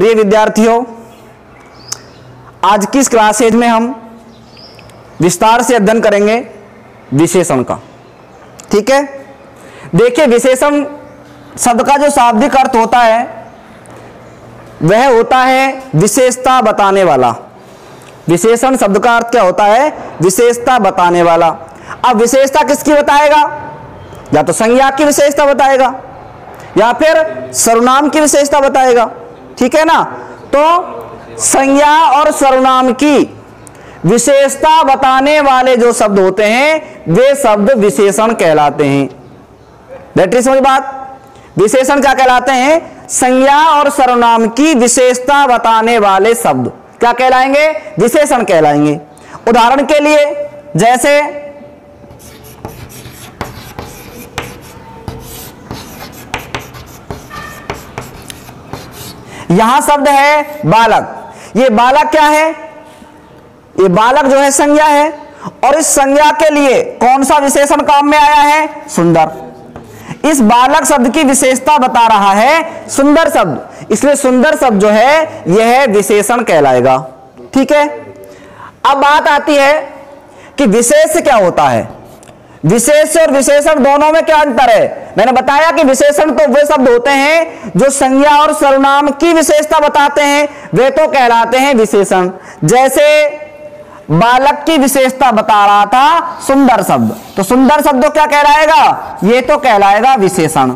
प्रिय विद्यार्थियों, आज की इस क्लासेज में हम विस्तार से अध्ययन करेंगे विशेषण का। ठीक है, देखिए विशेषण शब्द का जो शाब्दिक अर्थ होता है वह होता है विशेषता बताने वाला। विशेषण शब्द का अर्थ क्या होता है? विशेषता बताने वाला। अब विशेषता किसकी बताएगा? या तो संज्ञा की विशेषता बताएगा या फिर सर्वनाम की विशेषता बताएगा। ठीक है ना, तो संज्ञा और सर्वनाम की विशेषता बताने वाले जो शब्द होते हैं वे शब्द विशेषण कहलाते हैं। बैटरी समझ बात? विशेषण क्या कहलाते हैं? संज्ञा और सर्वनाम की विशेषता बताने वाले शब्द क्या कहलाएंगे? विशेषण कहलाएंगे। उदाहरण के लिए जैसे यहां शब्द है बालक। ये बालक क्या है? ये बालक जो है संज्ञा है और इस संज्ञा के लिए कौन सा विशेषण काम में आया है? सुंदर। इस बालक शब्द की विशेषता बता रहा है सुंदर शब्द, इसलिए सुंदर शब्द जो है यह विशेषण कहलाएगा। ठीक है, अब बात आती है कि विशेष क्या होता है। विशेष और विशेषण दोनों में क्या अंतर है? मैंने बताया कि विशेषण तो वे शब्द होते हैं जो संज्ञा और सर्वनाम की विशेषता बताते हैं, वे तो कहलाते हैं विशेषण। जैसे बालक की विशेषता बता रहा था सुंदर शब्द, तो सुंदर शब्द क्या कहलाएगा? ये तो कहलाएगा विशेषण।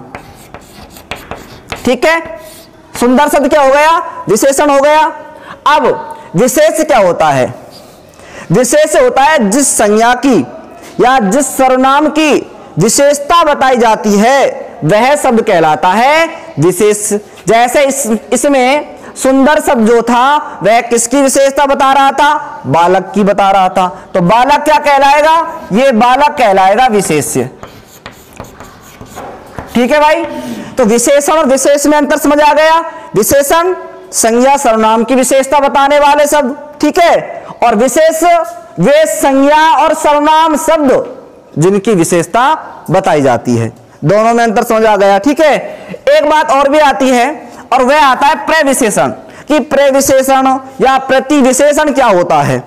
ठीक है, सुंदर शब्द क्या हो गया? विशेषण हो गया। अब विशेष क्या होता है? विशेष होता है जिस संज्ञा की या जिस सर्वनाम की विशेषता बताई जाती है वह शब्द कहलाता है विशेष। जैसे इसमें सुंदर शब्द जो था वह किसकी विशेषता बता रहा था? बालक की बता रहा था, तो बालक क्या कहलाएगा? ये बालक कहलाएगा विशेष्य। ठीक है भाई, तो विशेषण और विशेष में अंतर समझ आ गया। विशेषण संज्ञा सर्वनाम की विशेषता बताने वाले शब्द, ठीक है, और विशेष वे संज्ञा और सर्वनाम शब्द जिनकी विशेषता बताई जाती है। दोनों में अंतर समझ आ गया। ठीक है, एक बात और भी आती है और वह आता है प्रविशेषण। कि प्रविशेषण या प्रतिविशेषण क्या होता है?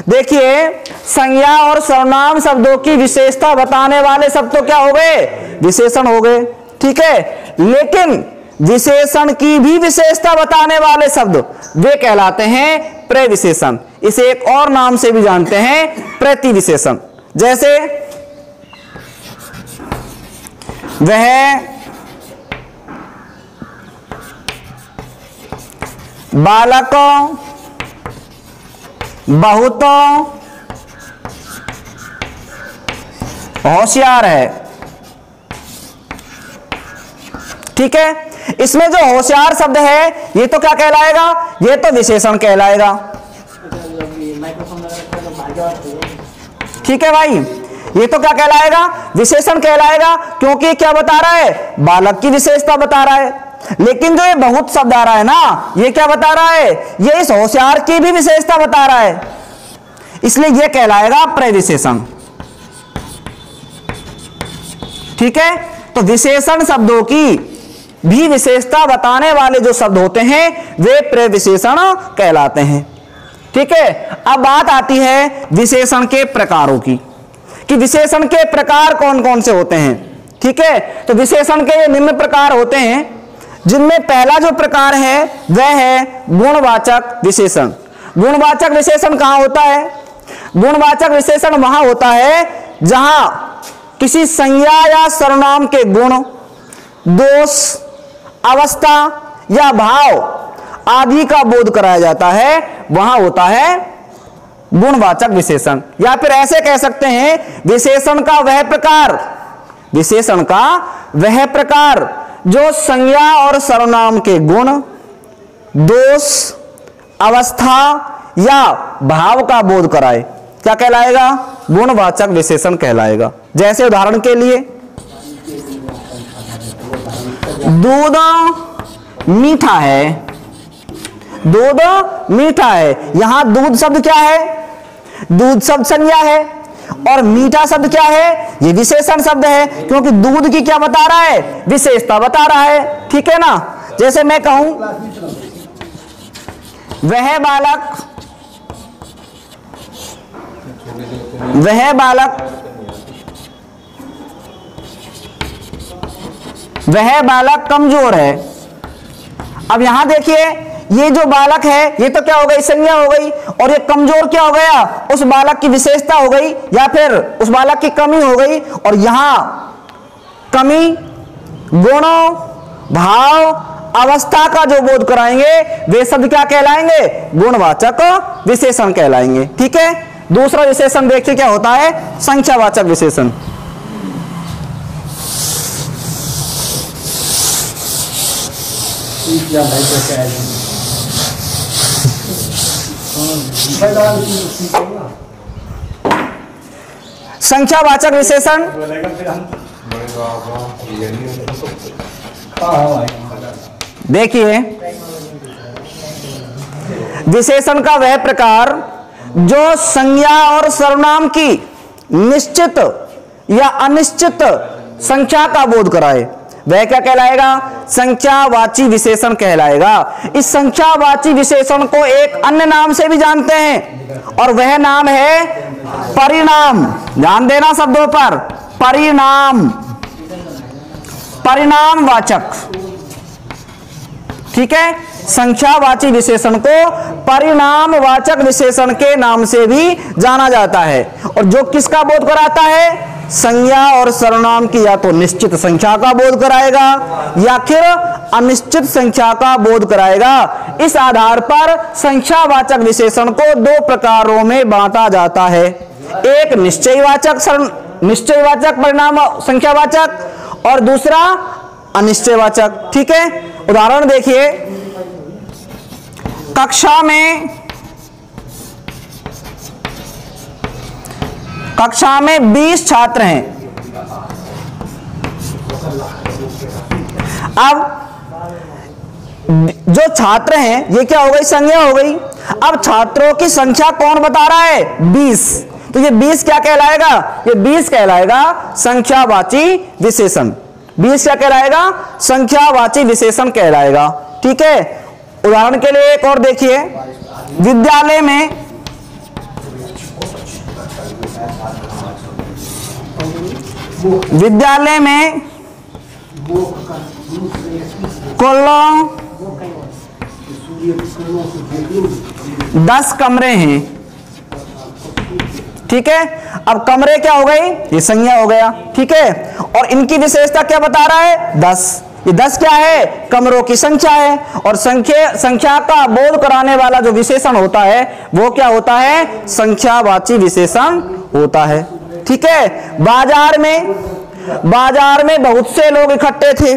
देखिए, संज्ञा और सर्वनाम शब्दों की विशेषता बताने वाले शब्द तो क्या हो गए? विशेषण हो गए। ठीक है, लेकिन विशेषण की भी विशेषता बताने वाले शब्द वे कहलाते हैं प्रविशेषण। इसे एक और नाम से भी जानते हैं, प्रतिविशेषण। जैसे वह बालक बहुत होशियार है। ठीक है, इसमें जो होशियार शब्द है ये तो क्या कहलाएगा? ये तो विशेषण कहलाएगा। ठीक है भाई, ये तो क्या कहलाएगा? विशेषण कहलाएगा, क्योंकि क्या बता रहा है? बालक की विशेषता बता रहा है। लेकिन जो ये बहुत शब्द आ रहा है ना, ये क्या बता रहा है? ये इस होशियार की भी विशेषता बता रहा है, इसलिए ये कहलाएगा प्रविशेषण। ठीक है, तो विशेषण शब्दों की भी विशेषता बताने वाले जो शब्द होते हैं वे प्रविशेषण कहलाते हैं। ठीक है, अब बात आती है विशेषण के प्रकारों की, कि विशेषण के प्रकार कौन कौन से होते हैं। ठीक है, तो विशेषण के ये निम्न प्रकार होते हैं, जिनमें पहला जो प्रकार है वह है गुणवाचक विशेषण। गुणवाचक विशेषण कहां होता है? गुणवाचक विशेषण वहां होता है जहां किसी संज्ञा या सर्वनाम के गुण, दोष, अवस्था या भाव आदि का बोध कराया जाता है, वहां होता है गुणवाचक विशेषण। या फिर ऐसे कह सकते हैं विशेषण का वह प्रकार, विशेषण का वह प्रकार जो संज्ञा और सर्वनाम के गुण, दोष, अवस्था या भाव का बोध कराए, क्या कहलाएगा? गुणवाचक विशेषण कहलाएगा। जैसे उदाहरण के लिए दूध मीठा है। दूध मीठा है, यहां दूध शब्द क्या है? दूध शब्द संज्ञा है और मीठा शब्द क्या है? ये विशेषण शब्द है, क्योंकि दूध की क्या बता रहा है? विशेषता बता रहा है। ठीक है ना, जैसे मैं कहूं वह बालक कमजोर है। अब यहां देखिए, ये जो बालक है ये तो क्या हो गई, संज्ञा हो गई, और ये कमजोर क्या हो गया, उस बालक की विशेषता हो गई या फिर उस बालक की कमी हो गई। और यहां कमी गुणों, भाव, अवस्था का जो बोध कराएंगे वे शब्द क्या कहलाएंगे, गुणवाचक विशेषण कहलाएंगे। ठीक है, दूसरा विशेषण देखिए क्या होता है, संख्यावाचक विशेषण। संख्यावाचक विशेषण देखिए, विशेषण का वह प्रकार जो संज्ञा और सर्वनाम की निश्चित या अनिश्चित संख्या का बोध कराए वह क्या कहलाएगा, संख्यावाची विशेषण कहलाएगा। इस संख्यावाची विशेषण को एक अन्य नाम से भी जानते हैं और वह नाम है परिणाम। ध्यान देना शब्दों पर, परिणाम, परिणामवाचक। ठीक है, संख्यावाची विशेषण को परिणामवाचक विशेषण के नाम से भी जाना जाता है, और जो किसका बोध कराता है, संज्ञा और सर्वनाम की या तो निश्चित संख्या का बोध कराएगा या फिर अनिश्चित संख्या का बोध कराएगा। इस आधार पर संख्यावाचक विशेषण को दो प्रकारों में बांटा जाता है, एक निश्चयवाचक परिणाम संख्यावाचक और दूसरा अनिश्चयवाचक। ठीक है, उदाहरण देखिए, कक्षा में 20 छात्र हैं। अब जो छात्र हैं ये क्या हो गई, संज्ञा हो गई। अब छात्रों की संख्या कौन बता रहा है, 20, तो ये 20 क्या कहलाएगा, ये 20 कहलाएगा संख्यावाची विशेषण। 20 क्या कहलाएगा, संख्यावाची विशेषण कहलाएगा। ठीक है, उदाहरण के लिए एक और देखिए, विद्यालय में कुल 10 कमरे हैं। ठीक है, अब कमरे क्या हो गई, ये संज्ञा हो गया। ठीक है, और इनकी विशेषता क्या बता रहा है, 10। ये 10 क्या है, कमरों की संख्या है, और संख्या का बोध कराने वाला जो विशेषण होता है वो क्या होता है, संख्यावाची विशेषण होता है। ठीक है, बाजार में बहुत से लोग इकट्ठे थे,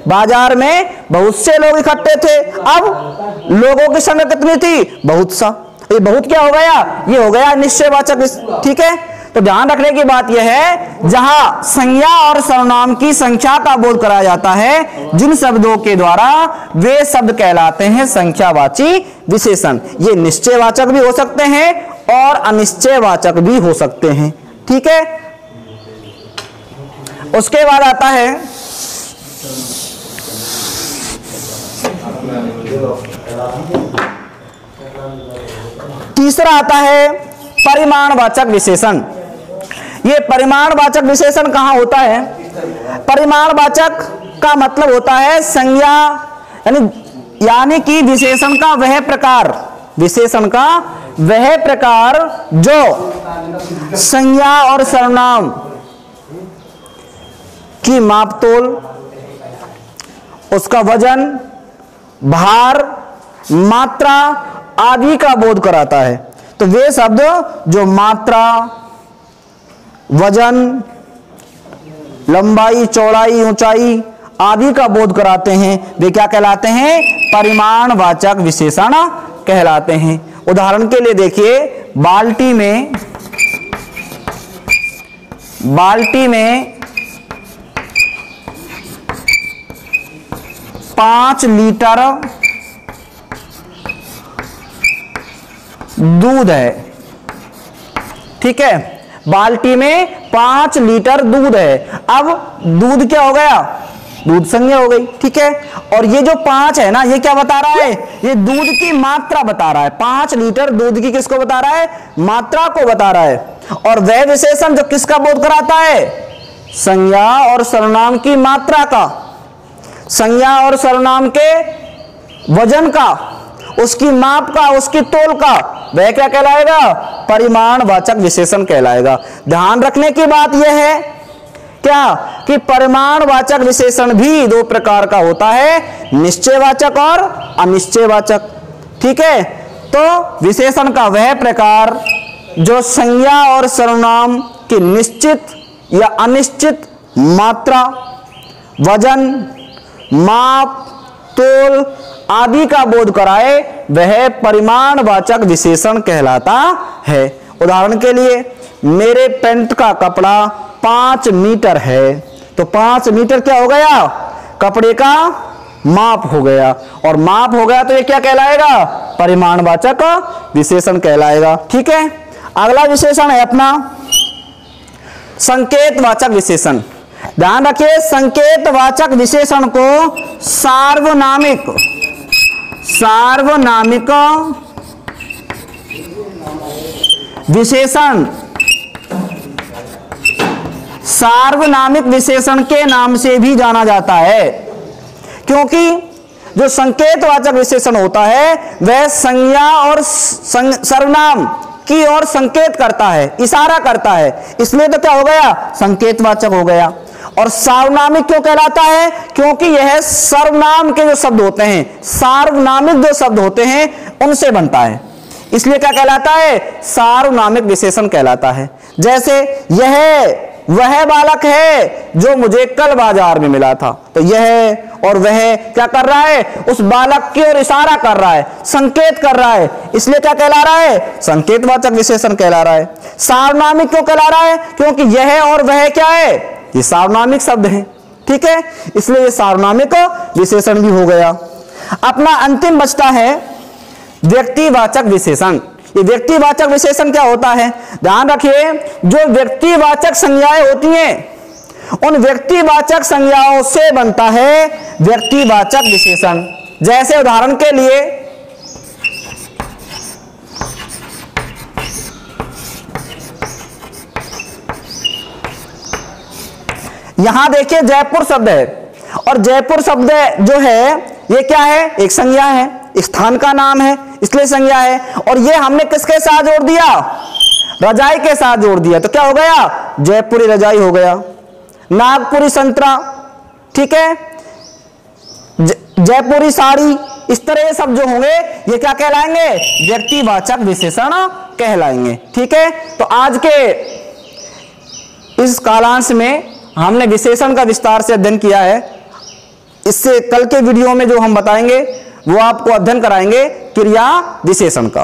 बाजार में बहुत से लोग इकट्ठे थे। अब लोगों की संख्या कितनी थी, बहुत सा। ये बहुत क्या हो गया, ये हो गया निश्चयवाचक। ठीक है, तो ध्यान रखने की बात यह है, जहां संज्ञा और सर्वनाम की संख्या का बोध कराया जाता है, जिन शब्दों के द्वारा वे शब्द कहलाते हैं संख्यावाची विशेषण। ये निश्चयवाचक भी हो सकते हैं और अनिश्चयवाचक भी हो सकते हैं। ठीक है, उसके बाद आता है तीसरा, आता है परिमाणवाचक विशेषण। ये परिमाणवाचक विशेषण कहां होता है, परिमाणवाचक का मतलब होता है संज्ञा, यानी कि विशेषण का वह प्रकार, विशेषण का वह प्रकार जो संज्ञा और सर्वनाम की मापतोल, उसका वजन, भार, मात्रा आदि का बोध कराता है। तो वे शब्द जो मात्रा, वजन, लंबाई, चौड़ाई, ऊंचाई आदि का बोध कराते हैं वे क्या कहलाते हैं, परिमाणवाचक विशेषण कहलाते हैं। उदाहरण के लिए देखिए, बाल्टी में 5 लीटर दूध है। ठीक है, बाल्टी में 5 लीटर दूध है। अब दूध क्या हो गया, दूध संज्ञा हो गई। ठीक है, और ये जो 5 है ना, ये क्या बता रहा है, ये दूध की मात्रा बता रहा है। 5 लीटर दूध की किसको बता रहा है, मात्रा को बता रहा है। और वह विशेषण जो किसका बोध कराता है, संज्ञा और सर्वनाम की मात्रा का, संज्ञा और सर्वनाम के वजन का, उसकी माप का, उसकी तोल का, वह क्या कहलाएगा, परिमाणवाचक विशेषण कहलाएगा। ध्यान रखने की बात यह है क्या कि परिमाणवाचक विशेषण भी 2 प्रकार का होता है, निश्चयवाचक और अनिश्चयवाचक। ठीक है, तो विशेषण का वह प्रकार जो संज्ञा और सर्वनाम की निश्चित या अनिश्चित मात्रा, वजन, माप, तोल आदि का बोध कराए, वह परिमाणवाचक विशेषण कहलाता है। उदाहरण के लिए, मेरे पैंट का कपड़ा 5 मीटर है, तो 5 मीटर क्या हो गया, कपड़े का माप हो गया, और माप हो गया तो ये क्या कहलाएगा, परिमाणवाचक विशेषण कहलाएगा। ठीक है, अगला विशेषण है अपना संकेतवाचक विशेषण। ध्यान रखिए, संकेतवाचक विशेषण को सार्वनामिक विशेषण, सार्वनामिक विशेषण के नाम से भी जाना जाता है, क्योंकि जो संकेतवाचक विशेषण होता है वह संज्ञा और सर्वनाम की ओर संकेत करता है, इशारा करता है, इसलिए तो क्या हो गया, संकेतवाचक हो गया। और सार्वनामिक क्यों कहलाता है, क्योंकि यह सर्वनाम के जो शब्द होते हैं, सार्वनामिक जो शब्द होते हैं उनसे बनता है, इसलिए क्या कहलाता है, सार्वनामिक विशेषण कहलाता है। जैसे यह वह बालक है जो मुझे कल बाजार में मिला था, तो यह और वह क्या कर रहा है, उस बालक की ओर इशारा कर रहा है, संकेत कर रहा है, इसलिए क्या कहला रहा है, संकेतवाचक विशेषण कहला रहा है। सार्वनामिक क्यों कहला रहा है, क्योंकि यह और वह क्या है, ये सार्वनामिक शब्द है। ठीक है, इसलिए ये सार्वनामिक विशेषण भी हो गया। अपना अंतिम बचता है व्यक्तिवाचक विशेषण। ये व्यक्तिवाचक विशेषण क्या होता है, ध्यान रखिए, जो व्यक्तिवाचक संज्ञाएं होती हैं उन व्यक्तिवाचक संज्ञाओं से बनता है व्यक्तिवाचक विशेषण। जैसे उदाहरण के लिए, यहां देखिए जयपुर शब्द है, और जयपुर शब्द जो है ये क्या है, एक संज्ञा है, एक स्थान का नाम है, इसलिए संज्ञा है। और ये हमने किसके साथ जोड़ दिया, रजाई के साथ जोड़ दिया, तो क्या हो गया, जयपुरी रजाई हो गया। नागपुरी संतरा, ठीक है, जयपुरी साड़ी, इस तरह ये सब जो होंगे ये क्या कहलाएंगे, व्यक्तिवाचक विशेषण कहलाएंगे। ठीक है, तो आज के इस कालांश में हमने विशेषण का विस्तार से अध्ययन किया है। इससे कल के वीडियो में जो हम बताएंगे वो आपको अध्ययन कराएंगे क्रिया विशेषण का।